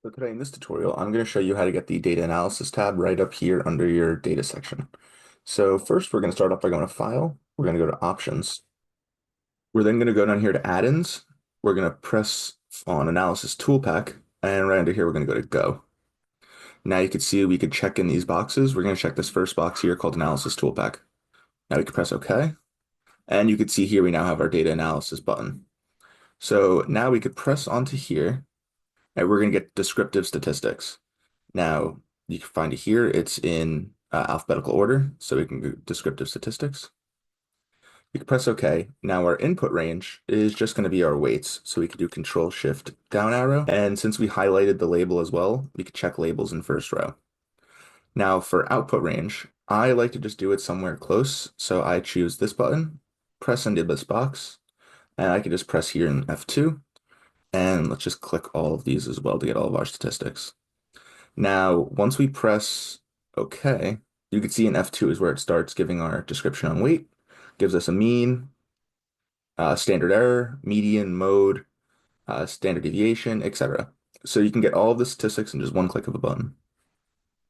So today in this tutorial, I'm going to show you how to get the Data Analysis tab right up here under your Data section. So first, we're going to start off by going to File. We're going to go to Options. We're then going to go down here to Add-ins. We're going to press on Analysis ToolPak, and right under here, we're going to go to Go. Now you can see we could check in these boxes. We're going to check this first box here called Analysis ToolPak. Now we can press OK, and you can see here we now have our Data Analysis button. So now we could press onto here, and we're going to get Descriptive Statistics. Now, you can find it here. It's in alphabetical order, so we can go descriptive statistics. You can press OK. Now our input range is just going to be our weights, so we can do Control Shift down arrow. And since we highlighted the label as well, we could check labels in first row. Now for output range, I like to just do it somewhere close, so I choose this button, press into this box, and I can just press here in F2, and let's just click all of these as well to get all of our statistics. Now, once we press OK, you can see in F2 is where it starts giving our description on weight, gives us a mean, standard error, median, mode, standard deviation, etc. So you can get all of the statistics in just one click of a button.